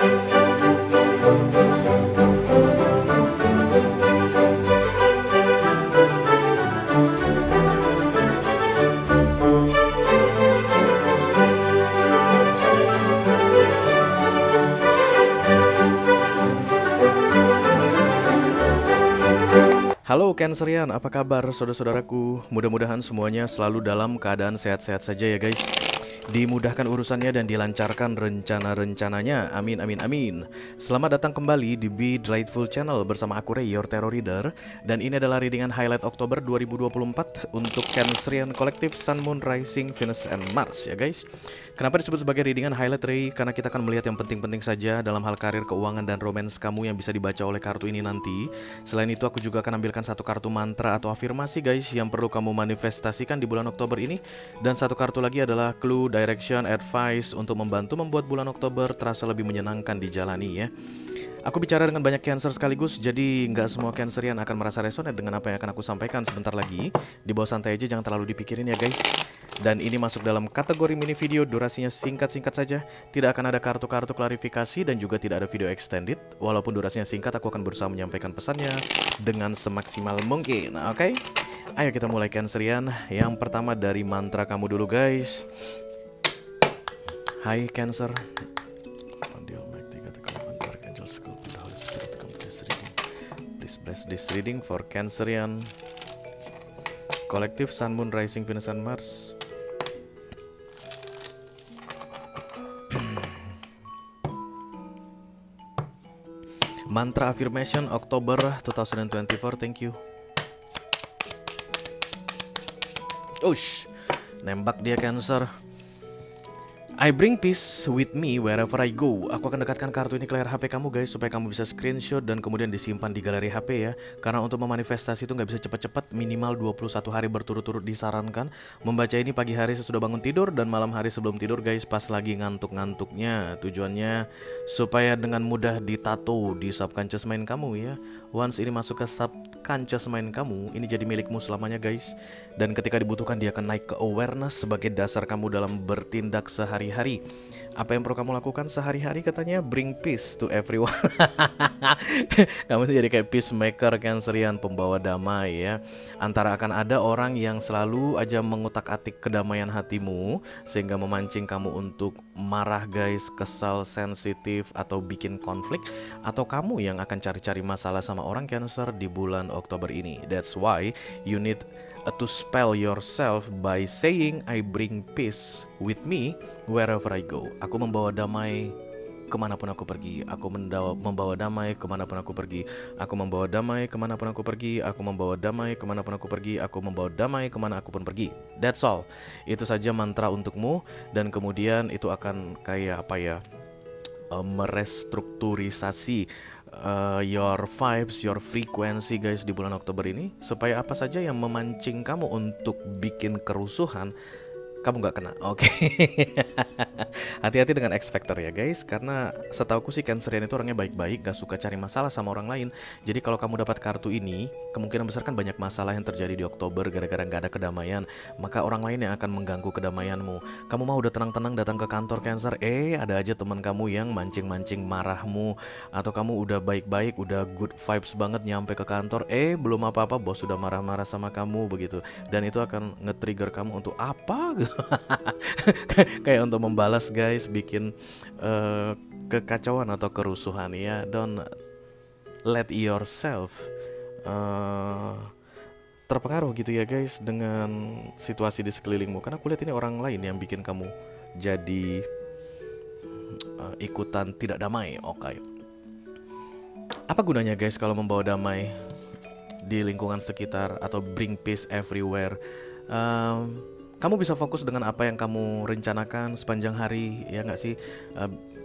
Halo Cancerian, apa kabar saudara-saudaraku? Mudah-mudahan semuanya selalu dalam keadaan sehat-sehat saja ya guys. Dimudahkan urusannya dan dilancarkan rencana-rencananya. Amin amin amin. Selamat datang kembali di Be Delightful Channel bersama aku Ray, your Tarot Reader. Dan ini adalah readingan highlight Oktober 2024 untuk Cancerian Collective Sun, Moon, Rising, Venus, and Mars ya guys. Kenapa disebut sebagai readingan highlight Ray? Karena kita akan melihat yang penting-penting saja dalam hal karir, keuangan, dan romance kamu yang bisa dibaca oleh kartu ini nanti. Selain itu aku juga akan ambilkan satu kartu mantra atau afirmasi guys yang perlu kamu manifestasikan di bulan Oktober ini. Dan satu kartu lagi adalah clue, direction, advice untuk membantu membuat bulan Oktober terasa lebih menyenangkan dijalani ya. Aku bicara dengan banyak Cancer sekaligus, jadi nggak semua Cancerian akan merasa resonate dengan apa yang akan aku sampaikan sebentar lagi. Dibawa santai aja, jangan terlalu dipikirin ya guys. Dan ini masuk dalam kategori mini video, durasinya singkat-singkat saja. Tidak akan ada kartu-kartu klarifikasi dan juga tidak ada video extended. Walaupun durasinya singkat, aku akan berusaha menyampaikan pesannya dengan semaksimal mungkin, oke? Ayo kita mulai Cancerian. Yang pertama dari mantra kamu dulu guys. Hai Cancer. Please bless this reading for Cancerian Collective Sun, Moon, Rising, Venus, and Mars. Mantra affirmation Oktober 2024. Thank you. Ush, nembak dia Cancer. I bring peace with me wherever I go. Aku akan dekatkan kartu ini ke layar HP kamu guys, supaya kamu bisa screenshot dan kemudian disimpan di galeri HP ya. Karena untuk memanifestasi itu nggak bisa cepat-cepat, minimal 21 hari berturut-turut disarankan. Membaca ini pagi hari sesudah bangun tidur dan malam hari sebelum tidur guys, pas lagi ngantuk-ngantuknya. Tujuannya supaya dengan mudah ditato di subconscious mind kamu ya. Once ini masuk ke subconscious mind kamu, ini jadi milikmu selamanya guys. Dan ketika dibutuhkan dia akan naik ke awareness sebagai dasar kamu dalam bertindak sehari-hari. Apa yang perlu kamu lakukan sehari-hari? Katanya bring peace to everyone. Kamu tuh jadi kayak peacemaker Cancerian, pembawa damai ya. Antara akan ada orang yang selalu aja mengutak-atik kedamaian hatimu sehingga memancing kamu untuk marah guys, kesal, sensitif, atau bikin konflik. Atau kamu yang akan cari-cari masalah sama orang Cancer di bulan Oktober ini. That's why you need to spell yourself by saying I bring peace with me wherever I go. Aku membawa damai kemanapun aku pergi. Aku membawa damai kemanapun aku pergi. Aku membawa damai kemanapun aku pergi. Aku membawa damai kemanapun aku pergi. Aku membawa damai kemana aku pun pergi. That's all. Itu saja mantra untukmu. Dan kemudian itu akan kayak apa ya, merestrukturisasi your vibes, your frequency guys di bulan Oktober ini, supaya apa saja yang memancing kamu untuk bikin kerusuhan kamu nggak kena, oke? Hati-hati dengan X Factor ya guys, karena setauku sih Cancerian itu orangnya baik-baik, gak suka cari masalah sama orang lain. Jadi kalau kamu dapat kartu ini, kemungkinan besar kan banyak masalah yang terjadi di Oktober gara-gara nggak ada kedamaian. Maka orang lain yang akan mengganggu kedamaianmu. Kamu mau udah tenang-tenang datang ke kantor Cancer, ada aja teman kamu yang mancing-mancing marahmu. Atau kamu udah baik-baik, udah good vibes banget nyampe ke kantor, belum apa-apa bos sudah marah-marah sama kamu begitu. Dan itu akan nge-trigger kamu untuk apa gitu. Kayak untuk membalas guys, bikin kekacauan atau kerusuhan ya. Don't let yourself terpengaruh gitu ya guys dengan situasi di sekelilingmu. Karena aku lihat ini orang lain yang bikin kamu jadi ikutan tidak damai. Oke. Apa gunanya guys kalau membawa damai di lingkungan sekitar atau bring peace everywhere? Kamu bisa fokus dengan apa yang kamu rencanakan sepanjang hari, ya nggak sih?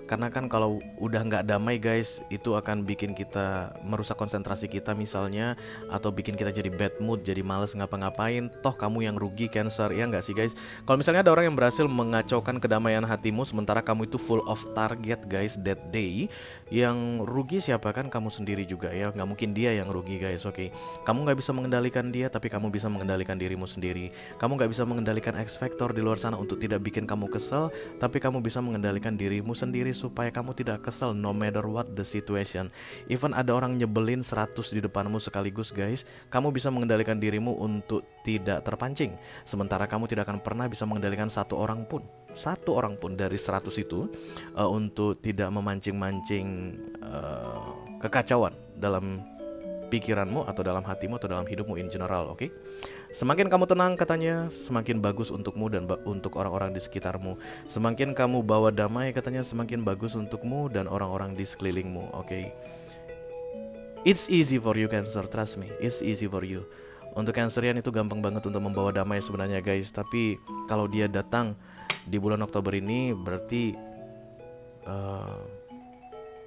Karena kan kalau udah nggak damai guys, itu akan bikin kita merusak konsentrasi kita misalnya, atau bikin kita jadi bad mood, jadi males ngapa-ngapain. Toh kamu yang rugi Cancer, ya nggak sih guys? Kalau misalnya ada orang yang berhasil mengacaukan kedamaian hatimu, sementara kamu itu full of target guys that day, yang rugi siapa? Kan kamu sendiri juga ya, nggak mungkin dia yang rugi guys, oke? Kamu nggak bisa mengendalikan dia, tapi kamu bisa mengendalikan dirimu sendiri. Kamu nggak bisa mengendalikan X Factor di luar sana untuk tidak bikin kamu kesel, tapi kamu bisa mengendalikan dirimu sendiri supaya kamu tidak kesel no matter what the situation. Even ada orang nyebelin 100 di depanmu sekaligus guys, kamu bisa mengendalikan dirimu untuk tidak terpancing. Sementara kamu tidak akan pernah bisa mengendalikan satu orang pun dari 100 itu untuk tidak memancing-mancing kekacauan dalam pikiranmu atau dalam hatimu atau dalam hidupmu in general, oke? Semakin kamu tenang katanya, semakin bagus untukmu dan untuk orang-orang di sekitarmu. Semakin kamu bawa damai katanya, semakin bagus untukmu dan orang-orang di sekelilingmu, oke? It's easy for you Cancer, trust me, it's easy for you. Untuk Cancerian itu gampang banget untuk membawa damai sebenarnya guys. Tapi kalau dia datang di bulan Oktober ini berarti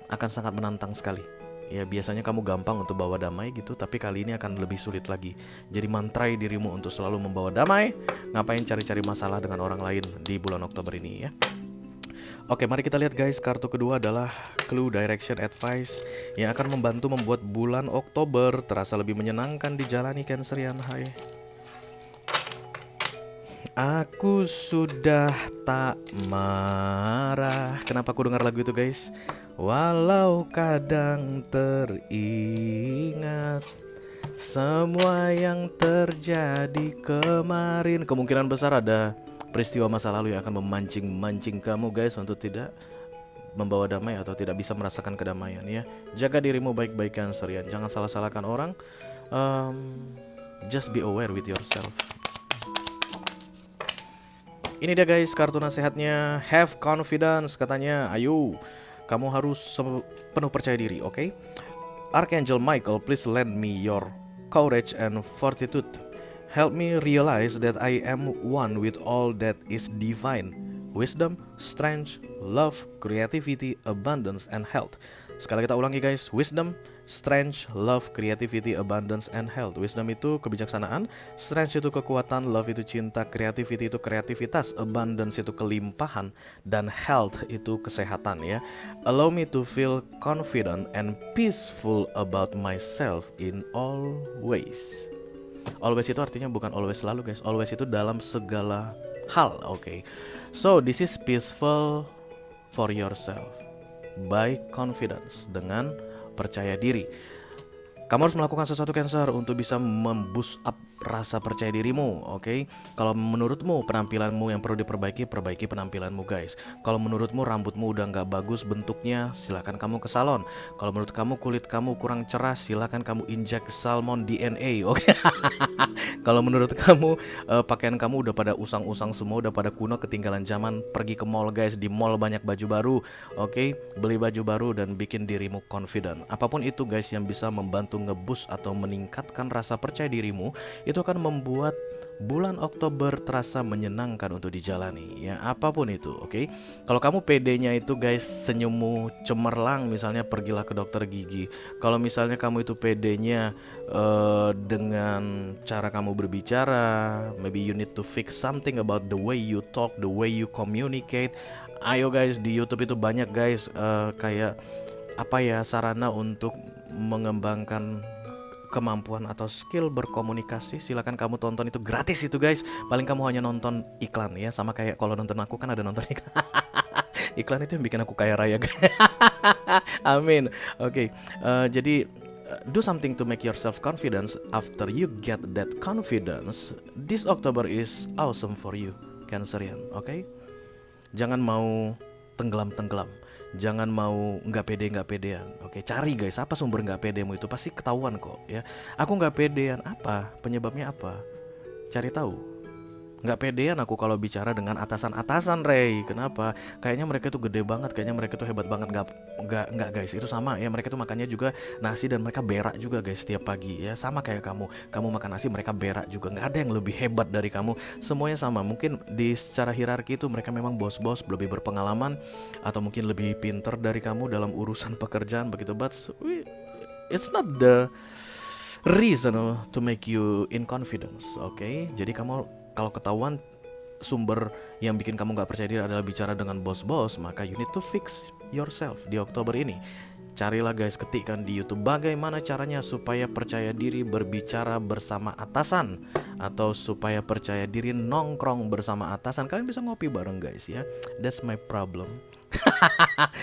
akan sangat menantang sekali. Ya biasanya kamu gampang untuk bawa damai gitu, tapi kali ini akan lebih sulit lagi. Jadi mantrai dirimu untuk selalu membawa damai. Ngapain cari-cari masalah dengan orang lain di bulan Oktober ini ya. Oke, mari kita lihat guys, kartu kedua adalah Clue Direction Advice yang akan membantu membuat bulan Oktober terasa lebih menyenangkan dijalani Cancerian. Hai. Aku sudah tak marah. Kenapa aku dengar lagu itu guys? Walau kadang teringat semua yang terjadi kemarin. Kemungkinan besar ada peristiwa masa lalu yang akan memancing kamu guys untuk tidak membawa damai atau tidak bisa merasakan kedamaian ya. Jaga dirimu baik-baik Cancerian. Jangan salah-salahkan orang. Just be aware with yourself. Ini dia guys kartu nasihatnya. Have confidence katanya. Ayo, kamu harus penuh percaya diri, oke? Archangel Michael, please lend me your courage and fortitude. Help me realize that I am one with all that is divine. Wisdom, strength, love, creativity, abundance, and health. Sekali kita ulangi guys. Wisdom, strength, love, creativity, abundance, and health. Wisdom itu kebijaksanaan, strength itu kekuatan, love itu cinta, creativity itu kreativitas, abundance itu kelimpahan, dan health itu kesehatan ya. Allow me to feel confident and peaceful about myself in all ways. Always itu artinya bukan always selalu guys. Always itu dalam segala hal, oke? So this is peaceful for yourself by confidence, dengan percaya diri. Kamu harus melakukan sesuatu Cancer untuk bisa memboost up rasa percaya dirimu, oke? Kalau menurutmu penampilanmu yang perlu diperbaiki, perbaiki penampilanmu guys. Kalau menurutmu rambutmu udah nggak bagus bentuknya, silakan kamu ke salon. Kalau menurut kamu kulit kamu kurang cerah, silakan kamu injek salmon DNA, oke? Kalau menurut kamu pakaian kamu udah pada usang-usang semua, udah pada kuno, ketinggalan zaman, pergi ke mall guys. Di mall banyak baju baru, oke? Beli baju baru dan bikin dirimu confident. Apapun itu guys yang bisa membantu ngeboost atau meningkatkan rasa percaya dirimu, itu akan membuat bulan Oktober terasa menyenangkan untuk dijalani ya, apapun itu, oke? Kalau kamu pedenya itu guys, senyummu cemerlang, misalnya pergilah ke dokter gigi. Kalau misalnya kamu itu pedenya dengan cara kamu berbicara, maybe you need to fix something about the way you talk, the way you communicate. Ayo guys, di YouTube itu banyak guys kayak apa ya, sarana untuk mengembangkan kemampuan atau skill berkomunikasi. Silakan kamu tonton, itu gratis itu guys. Paling kamu hanya nonton iklan ya, sama kayak kalau nonton aku kan ada nonton iklan. Iklan itu yang bikin aku kaya raya guys. Amin. Oke, jadi do something to make yourself confidence. After you get that confidence, this October is awesome for you Cancerian, oke? Jangan mau tenggelam-tenggelam, jangan mau nggak pedean, oke? Cari guys, apa sumber nggak pedemu itu, pasti ketahuan kok ya. Aku nggak pedean, apa penyebabnya, apa? Cari tahu. Nggak pedean aku kalau bicara dengan atasan-atasan, Ray. Kenapa? Kayaknya mereka tuh gede banget, kayaknya mereka tuh hebat banget. Nggak guys, itu sama ya. Mereka tuh makannya juga nasi dan mereka berak juga guys setiap pagi ya. Sama kayak kamu makan nasi, mereka berak juga. Nggak ada yang lebih hebat dari kamu. Semuanya sama. Mungkin di secara hierarki itu mereka memang bos-bos, lebih berpengalaman, atau mungkin lebih pinter dari kamu dalam urusan pekerjaan begitu. But it's not the reason to make you in confidence, oke? Jadi kamu kalau ketahuan sumber yang bikin kamu gak percaya diri adalah bicara dengan bos-bos, maka you need to fix yourself di Oktober ini. Carilah guys, ketikkan di YouTube bagaimana caranya supaya percaya diri berbicara bersama atasan, atau supaya percaya diri nongkrong bersama atasan. Kalian bisa ngopi bareng guys ya. That's my problem.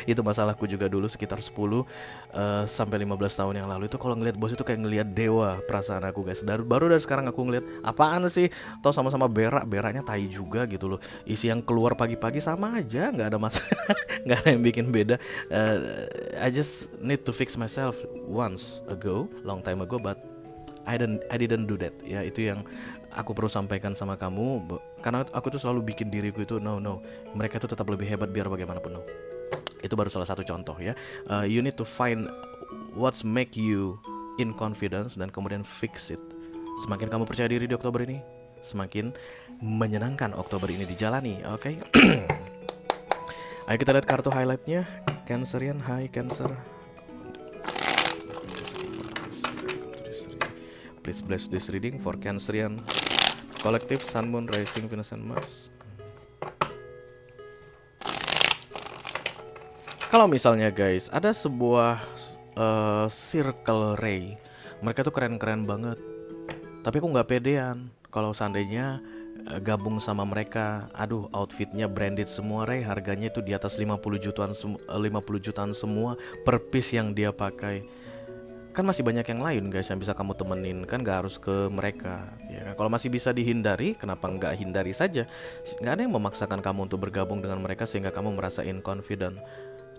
Itu masalahku juga dulu sekitar 10 sampai 15 tahun yang lalu. Itu kalau ngelihat bos itu kayak ngelihat dewa perasaan aku guys. Baru dari sekarang aku ngelihat apaan sih? Tahu sama-sama beraknya tai juga gitu loh. Isi yang keluar pagi-pagi sama aja, nggak ada masalah, nggak ada yang bikin beda. I just need to fix myself once ago, long time ago, but I didn't do that. Ya, itu yang aku perlu sampaikan sama kamu, karena aku tuh selalu bikin diriku itu no, mereka tuh tetap lebih hebat biar bagaimanapun. No, itu baru salah satu contoh ya. You need to find what's make you in confidence dan kemudian fix it. Semakin kamu percaya diri di Oktober ini, semakin menyenangkan Oktober ini dijalani. Oke. Ayo kita lihat kartu highlightnya. Cancerian, hi Cancer. Please bless this reading for Cancerian Collective, Sun, Moon, Rising, Venus, and Mars. Kalau misalnya guys, ada sebuah circle ray, mereka tuh keren-keren banget. Tapi aku nggak pedean kalau seandainya gabung sama mereka. Aduh, outfitnya branded semua Ray, harganya itu di atas 50 jutaan semua per piece yang dia pakai. Kan masih banyak yang lain guys yang bisa kamu temenin, kan gak harus ke mereka ya kan? Kalau masih bisa dihindari, kenapa nggak hindari saja? Nggak ada yang memaksakan kamu untuk bergabung dengan mereka sehingga kamu merasa confident.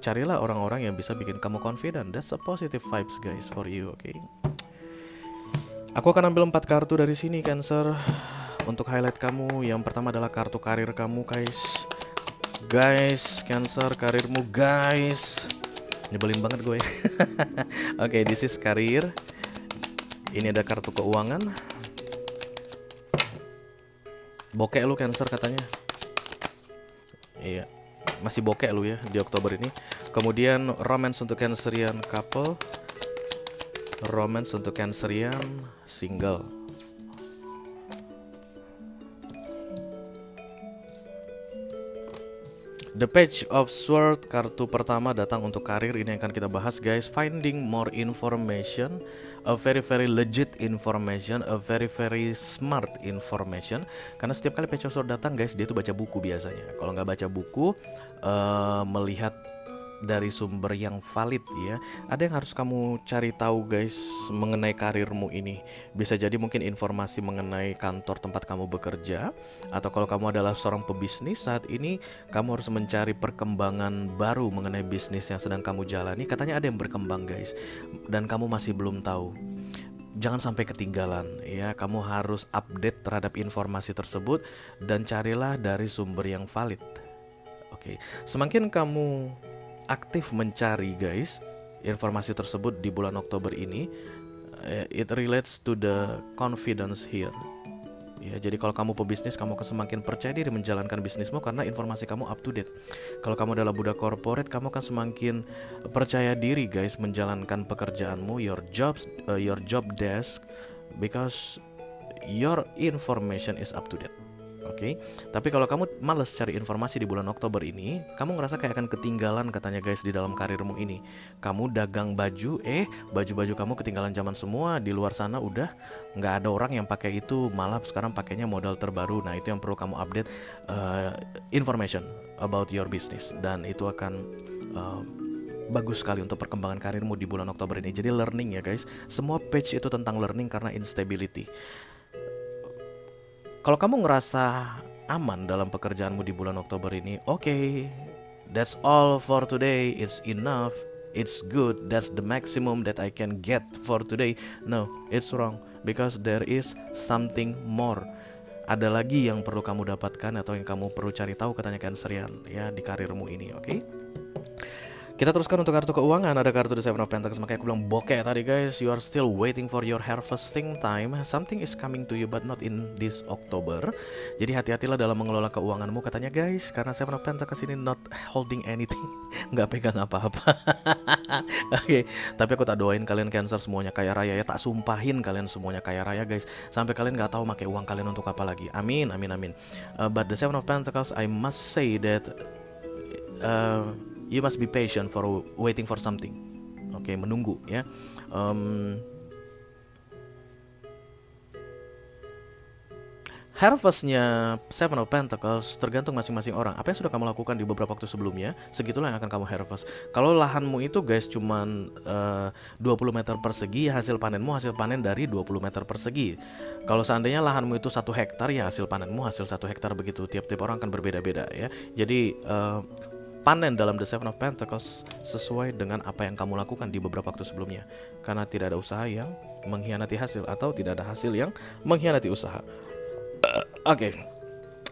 Carilah orang-orang yang bisa bikin kamu confident. That's a positive vibes guys for you, okay? Aku akan ambil 4 kartu dari sini Cancer untuk highlight kamu. Yang pertama adalah kartu karir kamu guys. Guys, Cancer, karirmu guys. Nyebelin banget gue. Oke, this is karir. Ini ada kartu keuangan. Bokek lu Cancer katanya. Iya, masih bokek lu ya di Oktober ini. Kemudian romance untuk Cancerian couple, romance untuk Cancerian single. The Page of Swords, kartu pertama datang untuk karir. Ini akan kita bahas guys. Finding more information, a very legit information, a very smart information. Karena setiap kali Page of Swords datang guys, dia tuh baca buku biasanya. Kalau nggak baca buku, melihat dari sumber yang valid ya. Ada yang harus kamu cari tahu guys mengenai karirmu ini. Bisa jadi mungkin informasi mengenai kantor tempat kamu bekerja, atau kalau kamu adalah seorang pebisnis saat ini, kamu harus mencari perkembangan baru mengenai bisnis yang sedang kamu jalani. Katanya ada yang berkembang guys, dan kamu masih belum tahu. Jangan sampai ketinggalan ya, kamu harus update terhadap informasi tersebut dan carilah dari sumber yang valid. Oke, semakin kamu aktif mencari guys informasi tersebut di bulan Oktober ini, it relates to the confidence here ya. Jadi kalau kamu pebisnis, kamu akan semakin percaya diri menjalankan bisnismu karena informasi kamu up to date. Kalau kamu adalah budak corporate, kamu akan semakin percaya diri guys menjalankan pekerjaanmu, your job desk, because your information is up to date. Oke, tapi kalau kamu malas cari informasi di bulan Oktober ini, kamu ngerasa kayak akan ketinggalan katanya guys di dalam karirmu ini. Kamu dagang baju, baju-baju kamu ketinggalan zaman semua. Di luar sana udah nggak ada orang yang pakai itu, malah sekarang pakainya modal terbaru. Nah, itu yang perlu kamu update information about your business, dan itu akan bagus sekali untuk perkembangan karirmu di bulan Oktober ini. Jadi learning ya guys, semua page itu tentang learning karena instability. Kalau kamu ngerasa aman dalam pekerjaanmu di bulan Oktober ini, okay, that's all for today. It's enough. It's good. That's the maximum that I can get for today. No, it's wrong, because there is something more. Ada lagi yang perlu kamu dapatkan atau yang kamu perlu cari tahu katanya Cancerian ya di karirmu ini, oke? Kita teruskan untuk kartu keuangan. Ada kartu The Seven of Pentacles. Makanya aku bilang bokeh tadi guys. You are still waiting for your harvesting time. Something is coming to you but not in this October. Jadi hati-hatilah dalam mengelola keuanganmu katanya guys, karena Seven of Pentacles ini not holding anything. Nggak pegang apa-apa. Oke, tapi aku tak doain kalian Cancer semuanya kaya raya ya. Tak sumpahin kalian semuanya kaya raya guys, sampai kalian nggak tahu pakai uang kalian untuk apa lagi. Amin, amin, amin. But the Seven of Pentacles, I must say that you must be patient for waiting for something. Oke, menunggu ya. Harvestnya Seven of Pentacles tergantung masing-masing orang. Apa yang sudah kamu lakukan di beberapa waktu sebelumnya, segitulah yang akan kamu harvest. Kalau lahanmu itu guys cuman 20 meter persegi, ya hasil panenmu hasil panen dari 20 meter persegi. Kalau seandainya lahanmu itu 1 hektar, ya hasil panenmu hasil 1 hektar begitu. Tiap-tiap orang akan berbeda-beda ya. Jadi panen dalam The Seven of Pentacles sesuai dengan apa yang kamu lakukan di beberapa waktu sebelumnya. Karena tidak ada usaha yang mengkhianati hasil, atau tidak ada hasil yang mengkhianati usaha. Oke,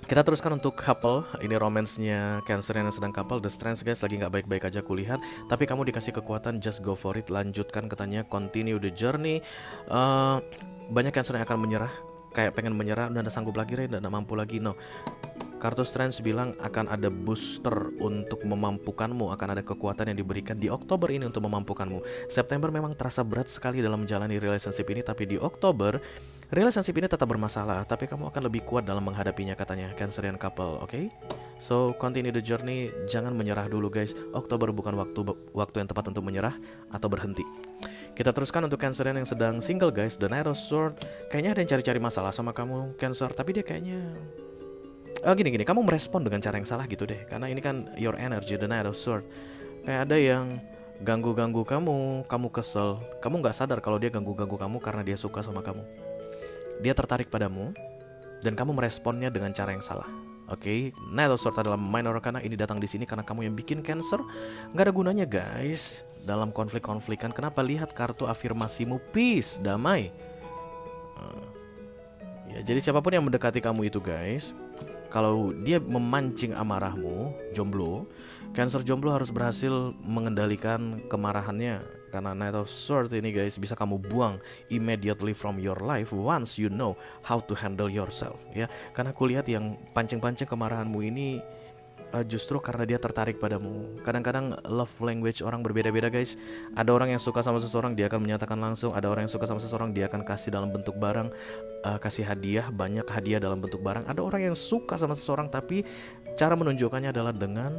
kita teruskan untuk couple. Ini romansnya Cancer yang sedang couple. The Strength guys lagi nggak baik-baik aja kulihat. Tapi kamu dikasih kekuatan, just go for it. Lanjutkan katanya, continue the journey. Banyak Cancer yang akan menyerah, kayak pengen menyerah, udah sanggup lagi, udah mampu lagi. No, kartu Strength bilang akan ada booster untuk memampukanmu, akan ada kekuatan yang diberikan di Oktober ini untuk memampukanmu. September memang terasa berat sekali dalam menjalani relationship ini, tapi di Oktober relationship ini tetap bermasalah, tapi kamu akan lebih kuat dalam menghadapinya katanya Cancerian couple, oke? So, continue the journey, jangan menyerah dulu guys. Oktober bukan waktu yang tepat untuk menyerah atau berhenti. Kita teruskan untuk Cancerian yang sedang single guys, The Knight of Swords. Kayaknya ada yang cari-cari masalah sama kamu Cancer, tapi dia kayaknya gini, kamu merespon dengan cara yang salah gitu deh. Karena ini kan your energy, The Knight of Swords. Kayak ada yang ganggu-ganggu kamu kesel. Kamu gak sadar kalau dia ganggu-ganggu kamu karena dia suka sama kamu. Dia tertarik padamu, dan kamu meresponnya dengan cara yang salah. Oke, Knight of Swords adalah minor arcana. Ini datang di sini karena kamu yang bikin Cancer. Gak ada gunanya guys dalam konflik-konflikan. Kenapa? Lihat kartu afirmasimu, peace, damai. Ya, jadi siapapun yang mendekati kamu itu guys, kalau dia memancing amarahmu, jomblo, Cancer jomblo harus berhasil mengendalikan kemarahannya. Karena Knight of Swords ini guys bisa kamu buang immediately from your life once you know how to handle yourself ya. Karena aku lihat yang pancing-pancing kemarahanmu ini justru karena dia tertarik padamu. Kadang-kadang love language orang berbeda-beda guys. Ada orang yang suka sama seseorang, dia akan menyatakan langsung. Ada orang yang suka sama seseorang, dia akan kasih dalam bentuk barang, kasih hadiah, banyak hadiah dalam bentuk barang. Ada orang yang suka sama seseorang tapi cara menunjukkannya adalah dengan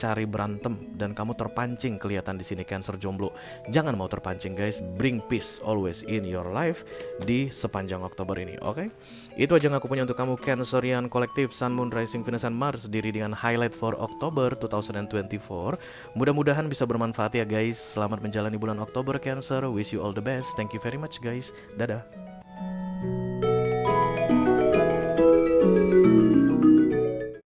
cari berantem, dan kamu terpancing kelihatan di sini Cancer jomblo. Jangan mau terpancing guys. Bring peace always in your life di sepanjang Oktober ini. Oke? Itu aja yang aku punya untuk kamu Cancerian Collective Sun, Moon, Rising, Venus, and Mars, diri dengan highlight for Oktober 2024. Mudah-mudahan bisa bermanfaat ya guys. Selamat menjalani bulan Oktober Cancer. Wish you all the best. Thank you very much guys. Dadah.